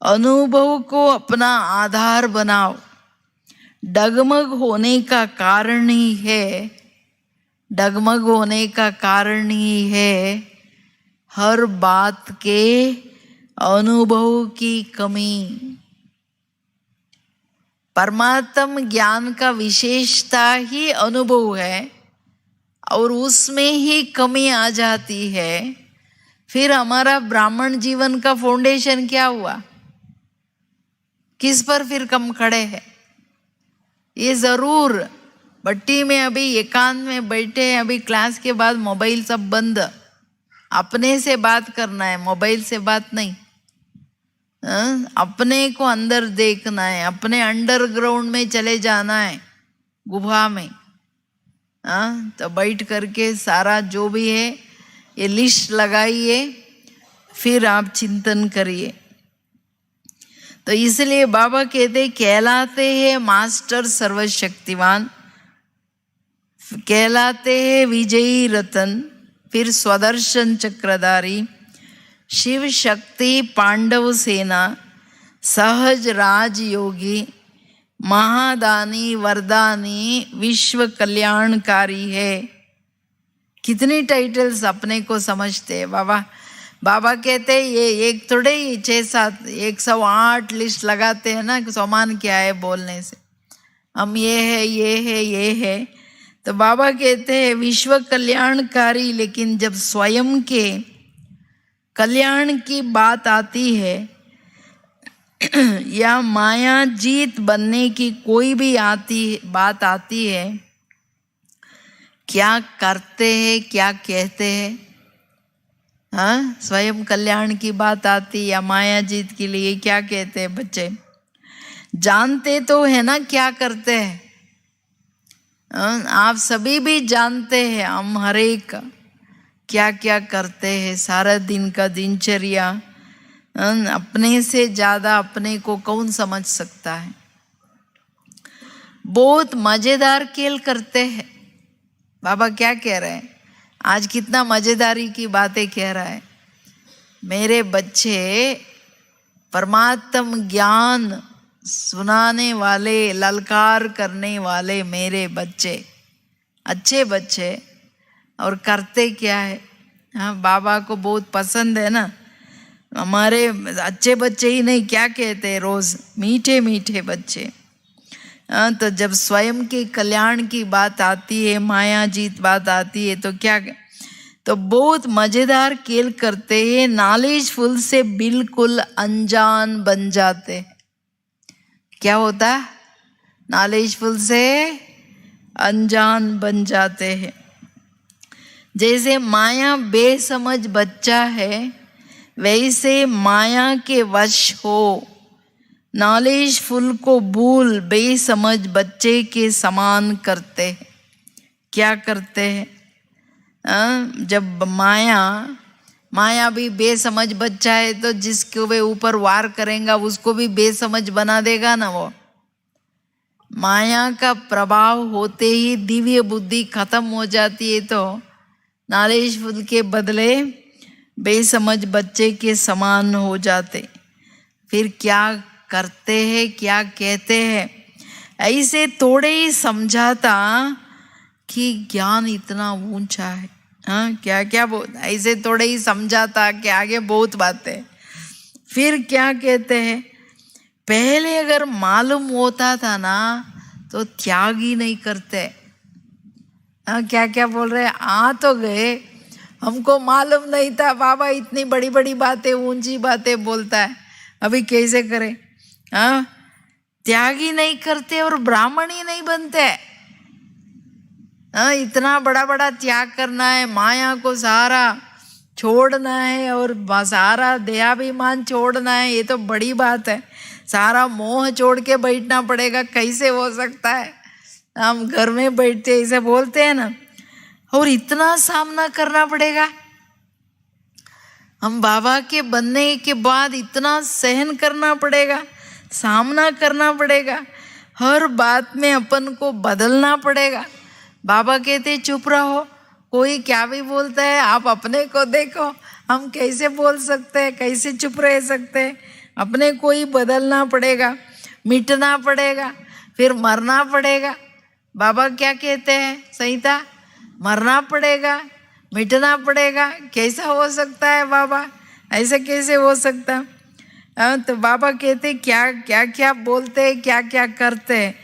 अनुभव को अपना आधार बनाओ। डगमग होने का कारण ही है, डगमग होने का कारण ही है हर बात के अनुभव की कमी। परमात्म ज्ञान का विशेषता ही अनुभव है, और उसमें ही कमी आ जाती है। फिर हमारा ब्राह्मण जीवन का फाउंडेशन क्या हुआ? किस पर फिर कम खड़े हैं? ये जरूर भट्टी में अभी एकांत में बैठे हैं, अभी क्लास के बाद मोबाइल सब बंद, अपने से बात करना है, मोबाइल से बात नहीं। अपने को अंदर देखना है, अपने अंडरग्राउंड में चले जाना है, गुफा में। तो बैठ करके सारा जो भी है ये लिस्ट लगाइए, फिर आप चिंतन करिए। तो इसलिए बाबा कहते कहलाते हैं मास्टर सर्वशक्तिवान, कहलाते हैं विजयी रतन, फिर स्वदर्शन चक्रधारी, शिव शक्ति पांडव सेना, सहज राज योगी, महादानी वरदानी, विश्व कल्याणकारी है। कितनी टाइटल्स अपने को समझते हैं बाबा। बाबा कहते हैं ये एक थोड़े ही 6-7 108 लिस्ट लगाते हैं ना, समान क्या है बोलने से, हम ये है ये है ये है। तो बाबा कहते हैं विश्व कल्याणकारी, लेकिन जब स्वयं के कल्याण की बात आती है या माया जीत बनने की कोई भी बात आती है, क्या करते हैं, क्या कहते हैं। हाँ, स्वयं कल्याण की बात आती या माया जीत के लिए क्या कहते हैं बच्चे, जानते तो है ना क्या करते हैं। आप सभी भी जानते हैं हम हर एक क्या क्या करते हैं सारा दिन का दिनचर्या। अपने से ज्यादा अपने को कौन समझ सकता है। बहुत मजेदार खेल करते हैं। बाबा क्या कह रहे हैं आज, कितना मजेदारी की बातें कह रहा है। मेरे बच्चे परमात्म ज्ञान सुनाने वाले, ललकार करने वाले मेरे बच्चे, अच्छे बच्चे, और करते क्या है। हाँ, बाबा को बहुत पसंद है ना हमारे अच्छे बच्चे ही नहीं, क्या कहते हैं रोज, मीठे मीठे बच्चे। तो जब स्वयं के कल्याण की बात आती है, माया जीत बात आती है, तो क्या, तो बहुत मजेदार खेल करते हैं। नॉलेजफुल से बिल्कुल अनजान बन जाते। क्या होता, नॉलेजफुल से अनजान बन जाते हैं। जैसे माया बेसमझ बच्चा है, वैसे माया के वश हो नॉलेजफुल को भूल बेसमझ बच्चे के समान करते हैं। क्या करते हैं, जब माया भी बेसमझ बच्चा है, तो जिसके वे ऊपर वार करेगा उसको भी बेसमझ बना देगा ना। वो माया का प्रभाव होते ही दिव्य बुद्धि खत्म हो जाती है, तो नॉलेजफुल के बदले बेसमझ बच्चे के समान हो जाते। फिर क्या करते हैं, क्या कहते हैं, ऐसे थोड़े ही समझाता कि ज्ञान इतना ऊंचा है। हाँ, क्या क्या ऐसे थोड़े ही समझाता कि आगे बहुत बातें। फिर क्या कहते हैं, पहले अगर मालूम होता था ना तो त्याग ही नहीं करते। हाँ, क्या क्या बोल रहे, आ तो गए, हमको मालूम नहीं था बाबा इतनी बड़ी बड़ी बातें, ऊंची बातें बोलता है, अभी कैसे करें। हाँ, त्याग ही नहीं करते और ब्राह्मण ही नहीं बनते। हाँ, इतना बड़ा बड़ा त्याग करना है, माया को सारा छोड़ना है और सारा देहाभिमान छोड़ना है, ये तो बड़ी बात है। सारा मोह छोड़ के बैठना पड़ेगा, कैसे हो सकता है। हम घर में बैठते ऐसे बोलते हैं ना, और इतना सामना करना पड़ेगा। हम बाबा के बनने के बाद इतना सहन करना पड़ेगा, सामना करना पड़ेगा, हर बात में अपन को बदलना पड़ेगा। बाबा कहते चुप रहो, कोई क्या भी बोलता है, आप अपने को देखो, हम कैसे बोल सकते हैं, कैसे चुप रह सकते हैं। अपने को ही बदलना पड़ेगा, मिटना पड़ेगा, फिर मरना पड़ेगा। बाबा क्या कहते हैं संहिता, मरना पड़ेगा, मिटना पड़ेगा। कैसा हो सकता है बाबा, ऐसा कैसे हो सकता। तो बाबा कहते क्या क्या क्या बोलते, क्या क्या करते।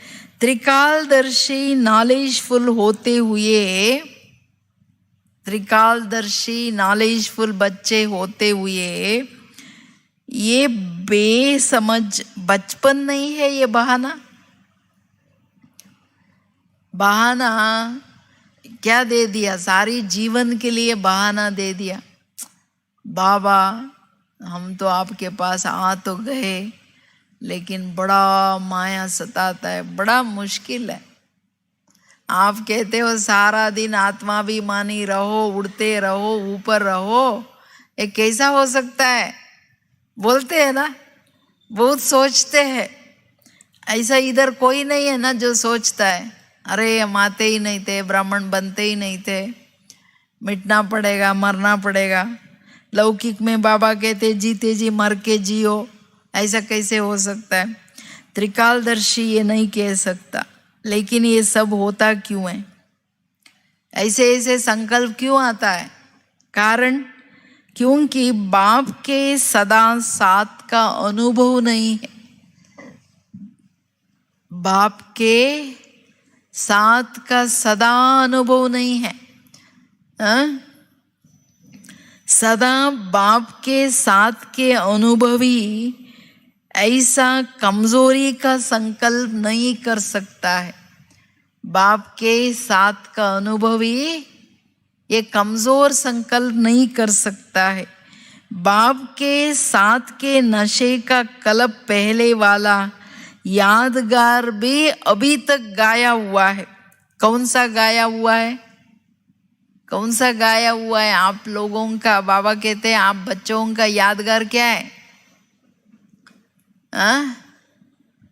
त्रिकालदर्शी नॉलेजफुल होते हुए, त्रिकालदर्शी नॉलेजफुल बच्चे होते हुए, ये बेसमझ बचपन नहीं है, ये बहाना। बहाना क्या दे दिया, सारी जीवन के लिए बहाना दे दिया। बाबा हम तो आपके पास आ तो गए, लेकिन बड़ा माया सताता है, बड़ा मुश्किल है। आप कहते हो सारा दिन आत्माभिमानी रहो, उड़ते रहो, ऊपर रहो, ये कैसा हो सकता है। बोलते हैं ना, बहुत सोचते हैं। ऐसा इधर कोई नहीं है ना जो सोचता है अरे हम आते ही नहीं थे, ब्राह्मण बनते ही नहीं थे, मिटना पड़ेगा, मरना पड़ेगा। लौकिक में बाबा कहते जीते जी मर के जियो, ऐसा कैसे हो सकता है। त्रिकालदर्शी ये नहीं कह सकता, लेकिन ये सब होता क्यों है, ऐसे ऐसे संकल्प क्यों आता है। कारण क्योंकि बाप के सदा साथ का अनुभव नहीं है। बाप के साथ का सदा अनुभव नहीं है। सदा बाप के साथ के अनुभवी ऐसा कमजोरी का संकल्प नहीं कर सकता है। बाप के साथ का अनुभवी ये कमजोर संकल्प नहीं कर सकता है। बाप के साथ के नशे का कल्प पहले वाला यादगार भी अभी तक गाया हुआ है। कौन सा गाया हुआ है? कौन सा गाया हुआ है आप लोगों का? बाबा कहते हैं आप बच्चों का यादगार क्या है?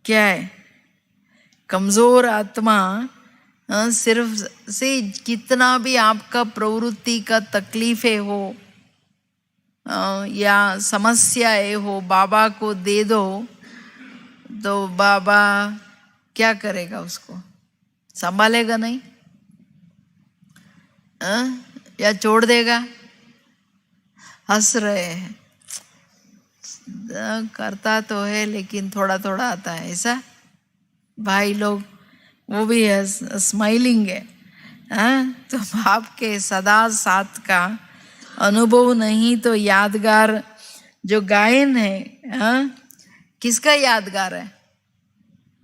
क्या है? कमजोर आत्मा सिर्फ से कितना भी आपका प्रवृत्ति का तकलीफें हो या समस्याएं हो, बाबा को दे दो तो बाबा क्या करेगा? उसको संभालेगा नहीं? या छोड़ देगा? हंस रहे हैं, करता तो है लेकिन थोड़ा थोड़ा आता है ऐसा। भाई लोग वो भी है, स्माइलिंग है। तो बाप के सदा साथ का अनुभव नहीं तो यादगार जो गायन है, किसका यादगार है?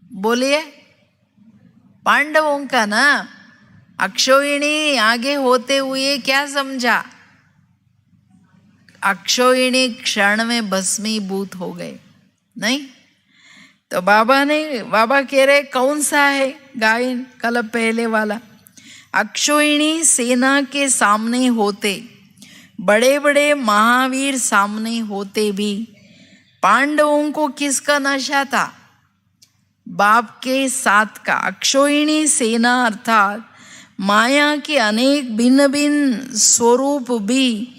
बोलिए। पांडवों का ना। अक्षोहिणी आगे होते हुए क्या समझा? अक्षोहिणी क्षण में भस्मीभूत हो गए नहीं? तो बाबा कह रहे कौन सा है गायन? कल पहले वाला। अक्षोहिणी सेना के सामने होते, बड़े बड़े महावीर सामने होते भी पांडवों को किसका नशा था? बाप के साथ का। अक्षोहिणी सेना अर्थात माया के अनेक भिन्न भिन्न स्वरूप भी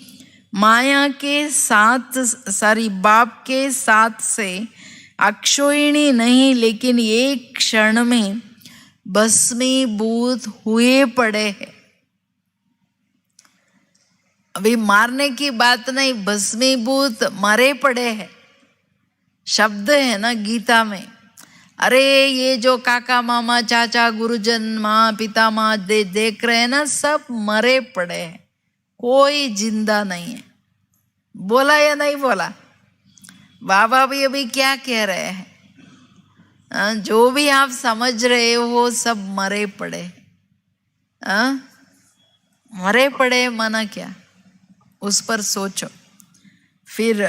माया के साथ बाप के साथ से अक्षोहिणी नहीं लेकिन एक क्षण में भस्मीभूत हुए पड़े हैं। अभी मारने की बात नहीं, भस्मीभूत मरे पड़े हैं। शब्द है ना गीता में। अरे ये जो काका मामा चाचा गुरुजन माँ पिता माँ देख रहे हैं ना, सब मरे पड़े हैं, कोई जिंदा नहीं है। बोला या नहीं बोला? बाबा भी अभी क्या कह रहे हैं? जो भी आप समझ रहे हो सब मरे पड़े। मरे पड़े माना क्या? उस पर सोचो। फिर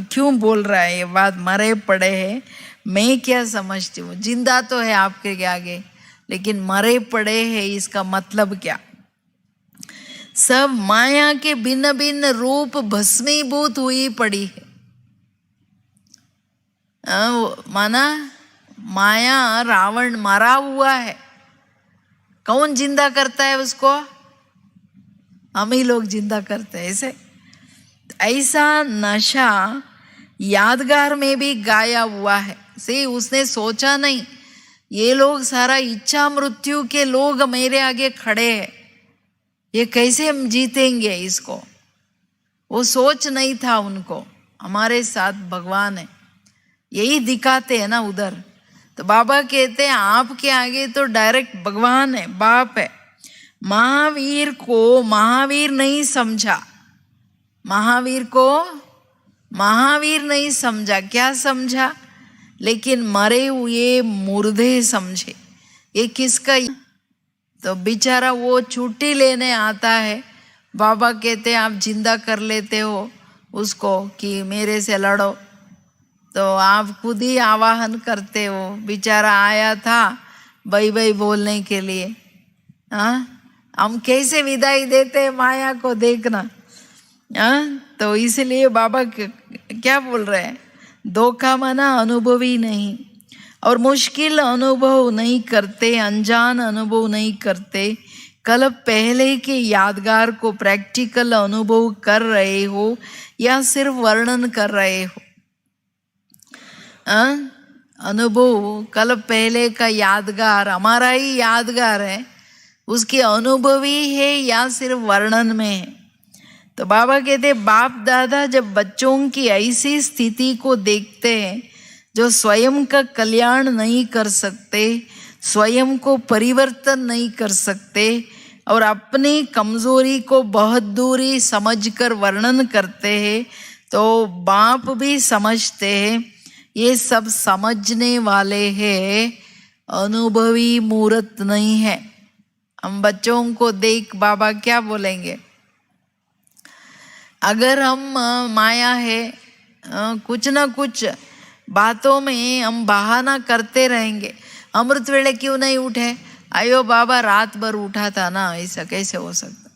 क्यों बोल रहा है ये बात? मरे पड़े हैं, मैं क्या समझती हूँ? जिंदा तो है आपके आगे, लेकिन मरे पड़े हैं इसका मतलब क्या? सब माया के भिन्न भिन्न रूप भस्मीभूत हुई पड़ी है। माना माया रावण मरा हुआ है, कौन जिंदा करता है उसको? हम ही लोग जिंदा करते हैं। ऐसा नशा यादगार में भी गाया हुआ है। उसने सोचा नहीं ये लोग सारा इच्छा मृत्यु के लोग मेरे आगे खड़े हैं, ये कैसे हम जीतेंगे इसको? वो सोच नहीं था उनको। हमारे साथ भगवान है, यही दिखाते हैं ना उधर। तो बाबा कहते हैं आपके आगे तो डायरेक्ट भगवान है, बाप है। महावीर को महावीर नहीं समझा, महावीर को महावीर नहीं समझा। क्या समझा? लेकिन मरे हुए मुर्दे समझे। ये किसका? तो बेचारा वो छुट्टी लेने आता है। बाबा कहते हैं आप जिंदा कर लेते हो उसको कि मेरे से लड़ो, तो आप खुद ही आवाहन करते हो। बेचारा आया था बई बई बोलने के लिए। हम कैसे विदाई देते हैं माया को, देखना। तो इसलिए बाबा क्या बोल रहे हैं? धोखा माना अनुभवी नहीं, और मुश्किल अनुभव नहीं करते, अनजान अनुभव नहीं करते। कल पहले के यादगार को प्रैक्टिकल अनुभव कर रहे हो या सिर्फ वर्णन कर रहे हो? अनुभव कल पहले का यादगार हमारा ही यादगार है, उसके अनुभवी है या सिर्फ वर्णन में है? तो बाबा कहते बाप दादा जब बच्चों की ऐसी स्थिति को देखते हैं जो स्वयं का कल्याण नहीं कर सकते, स्वयं को परिवर्तन नहीं कर सकते और अपनी कमजोरी को बहुत दूरी समझकर वर्णन करते हैं, तो बाप भी समझते हैं ये सब समझने वाले हैं अनुभवी मूर्त नहीं है। हम बच्चों को देख बाबा क्या बोलेंगे? अगर हम माया है, कुछ ना कुछ बातों में हम बहाना करते रहेंगे। अमृत वेले क्यों नहीं उठे? अयो बाबा रात भर उठा था ना, ऐसा कैसे हो सकता?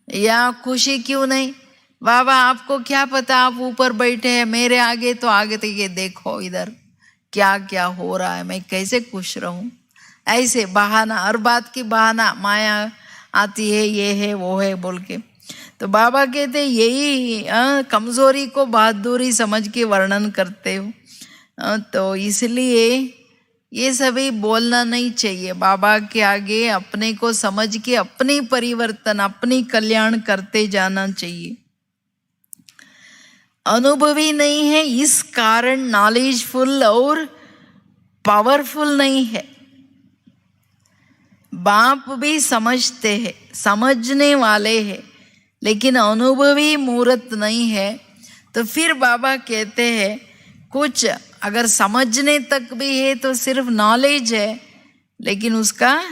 या खुशी क्यों नहीं? बाबा आपको क्या पता, आप ऊपर बैठे हैं, मेरे आगे तो आगे तक ये देखो इधर क्या क्या हो रहा है, मैं कैसे खुश रहूं? ऐसे बहाना, हर बात की बहाना, माया आती है, ये है वो है बोल के। तो बाबा कहते यही कमजोरी को बहादुरी समझ के वर्णन करते हो। तो इसलिए ये सभी बोलना नहीं चाहिए। बाबा के आगे अपने को समझ के अपनी परिवर्तन, अपनी कल्याण करते जाना चाहिए। अनुभवी नहीं है इस कारण नॉलेजफुल और पावरफुल नहीं है। बाप भी समझते हैं, समझने वाले हैं, लेकिन अनुभवी मूर्त नहीं है। तो फिर बाबा कहते हैं कुछ अगर समझने तक भी है तो सिर्फ नॉलेज है, लेकिन उसका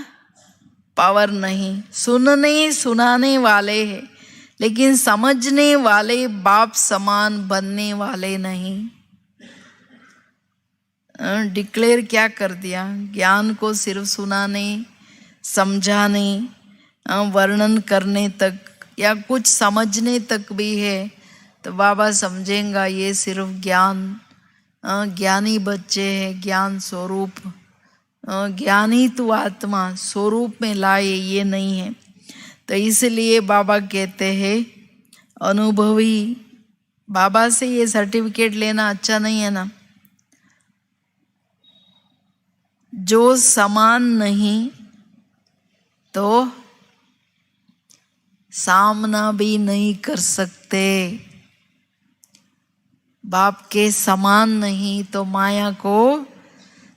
पावर नहीं। सुनने सुनाने वाले हैं, लेकिन समझने वाले बाप समान बनने वाले नहीं। डिक्लेयर क्या कर दिया? ज्ञान को सिर्फ सुनाने, समझाने, वर्णन करने तक या कुछ समझने तक भी है तो बाबा समझेंगा ये सिर्फ ज्ञान, ज्ञानी बच्चे हैं, ज्ञान स्वरूप, ज्ञानी तू आत्मा स्वरूप में लाए, ये नहीं है। तो इसलिए बाबा कहते हैं अनुभवी। बाबा से ये सर्टिफिकेट लेना अच्छा नहीं है ना? जो समान नहीं तो सामना भी नहीं कर सकते। बाप के समान नहीं तो माया को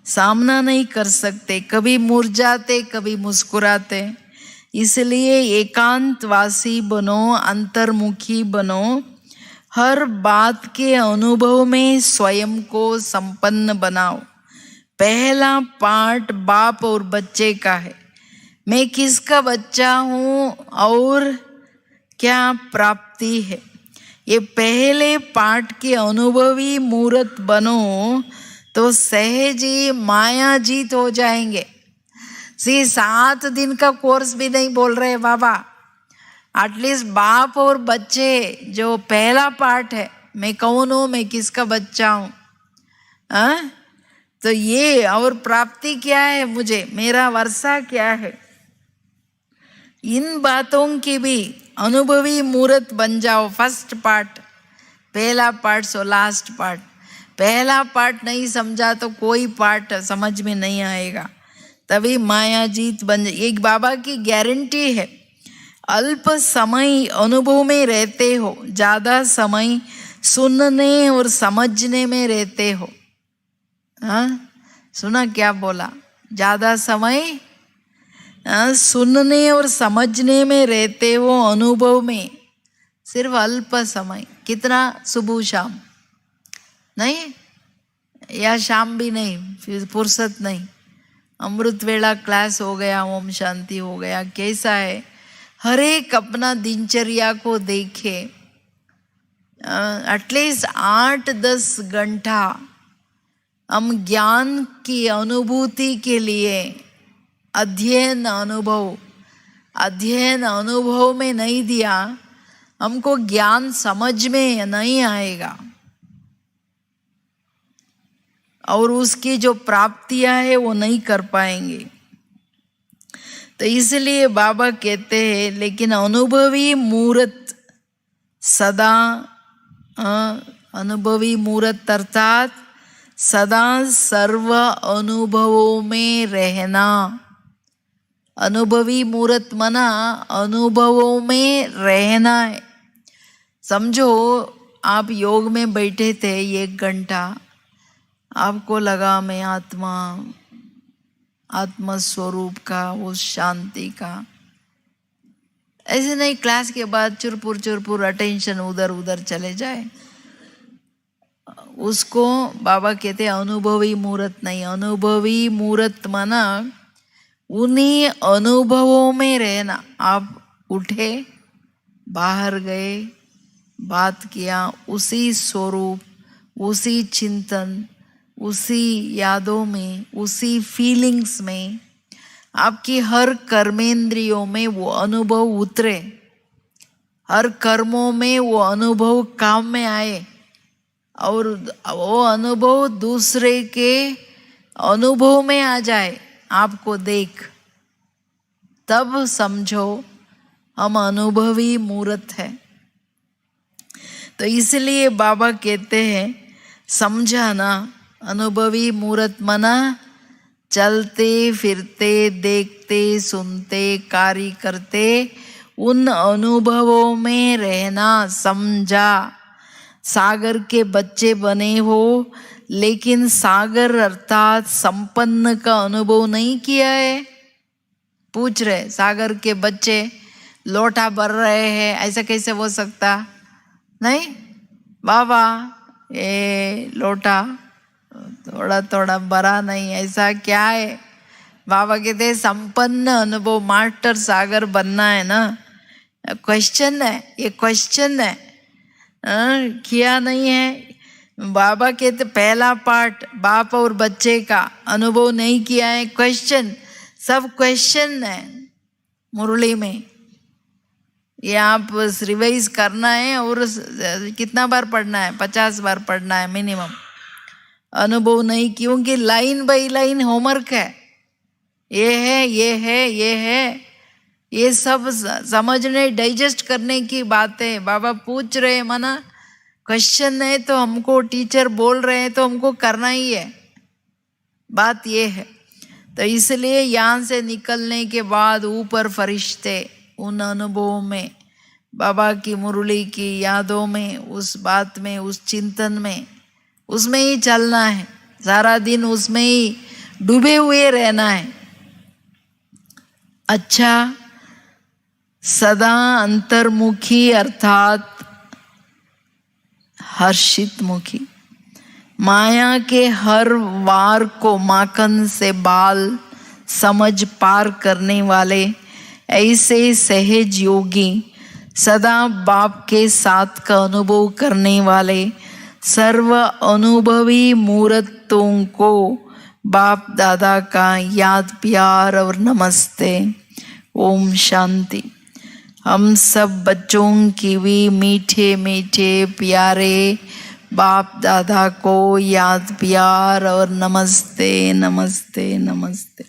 सामना नहीं कर सकते। कभी मुरझाते, कभी मुस्कुराते। इसलिए एकांतवासी बनो, अंतर्मुखी बनो। हर बात के अनुभव में स्वयं को संपन्न बनाओ। पहला पार्ट बाप और बच्चे का है। मैं किसका बच्चा हूँ और क्या प्राप्ति है, ये पहले पार्ट के अनुभवी मूर्त बनो तो सहज ही माया जीत हो जाएंगे। 7 दिन का कोर्स भी नहीं बोल रहे बाबा। एटलीस्ट बाप और बच्चे जो पहला पार्ट है, मैं कौन हूँ, मैं किसका बच्चा हूँ, तो ये और प्राप्ति क्या है, मुझे मेरा वर्षा क्या है, इन बातों की भी अनुभवी मूर्त बन जाओ। फर्स्ट पार्ट, पहला पार्ट सो लास्ट पार्ट। पहला पार्ट नहीं समझा तो कोई पार्ट समझ में नहीं आएगा। तभी माया जीत बन जाए। एक बाबा की गारंटी है। अल्प समय अनुभव में रहते हो, ज्यादा समय सुनने और समझने में रहते हो। सुना क्या बोला? ज्यादा समय सुनने और समझने में रहते हो, अनुभव में सिर्फ अल्प समय। कितना? सुबह शाम नहीं, या शाम भी नहीं, फिर फुर्सत नहीं। अमृत वेला क्लास हो गया, ओम शांति हो गया, कैसा है? हर एक अपना दिनचर्या को देखे। एटलीस्ट 8-10 घंटा हम ज्ञान की अनुभूति के लिए अध्ययन अनुभव में नहीं दिया, हमको ज्ञान समझ में नहीं आएगा और उसकी जो प्राप्तियां है वो नहीं कर पाएंगे। तो इसलिए बाबा कहते हैं लेकिन अनुभवी मूर्त सदा, अनुभवी मूर्त अर्थात सदा सर्व अनुभवों में रहना। अनुभवी मूर्त मना अनुभवों में रहना है। समझो आप योग में बैठे थे 1 घंटा, आपको लगा मैं आत्मा स्वरूप का, उस शांति का। ऐसे नहीं क्लास के बाद चुरपुर अटेंशन उधर उधर चले जाए। उसको बाबा कहते हैं अनुभवी मूर्त नहीं। अनुभवी मूर्त माना उन्हीं अनुभवों में रहना। आप उठे, बाहर गए, बात किया, उसी स्वरूप, उसी चिंतन, उसी यादों में, उसी फीलिंग्स में, आपकी हर कर्मेंद्रियों में वो अनुभव उतरे, हर कर्मों में वो अनुभव काम में आए, और वो अनुभव दूसरे के अनुभव में आ जाए। आपको देख, तब समझो हम अनुभवी मूर्त है। तो इसलिए बाबा कहते हैं समझाना, अनुभवी मूर्त मना चलते फिरते, देखते सुनते, कार्य करते, उन अनुभवों में रहना। समझा, सागर के बच्चे बने हो लेकिन सागर अर्थात संपन्न का अनुभव नहीं किया है। पूछ रहे सागर के बच्चे लोटा भर रहे हैं, ऐसा कैसे हो सकता? नहीं बाबा, ये लोटा थोड़ा थोड़ा भरा नहीं, ऐसा क्या है? बाबा कहते संपन्न अनुभव, मास्टर सागर बनना है ना। क्वेश्चन है, ये क्वेश्चन है, किया नहीं है। बाबा कहते पहला पार्ट बाप और बच्चे का अनुभव नहीं किया है। क्वेश्चन, सब क्वेश्चन है मुरली में। ये आप रिवाइज करना है और कितना बार पढ़ना है? 50 बार पढ़ना है मिनिमम। अनुभव नहीं, क्योंकि लाइन बाई लाइन होमवर्क है। ये है, ये है, ये है, ये सब समझने, डाइजेस्ट करने की बातें बाबा पूछ रहे हैं। माना क्वेश्चन है तो हमको टीचर बोल रहे हैं तो हमको करना ही है। बात ये है। तो इसलिए यहाँ से निकलने के बाद ऊपर फरिश्ते उन अनुभवों में, बाबा की मुरली की यादों में, उस बात में, उस चिंतन में, उसमें ही चलना है। सारा दिन उसमें ही डूबे हुए रहना है। अच्छा, सदा अंतर्मुखी अर्थात हर्षित मुखी, माया के हर वार को माखन से बाल समझ पार करने वाले ऐसे सहज योगी, सदा बाप के साथ का अनुभव करने वाले सर्व अनुभवी मूर्तों को बाप दादा का याद प्यार और नमस्ते। ओम शांति। हम सब बच्चों की भी मीठे मीठे प्यारे बाप दादा को याद प्यार और नमस्ते, नमस्ते, नमस्ते।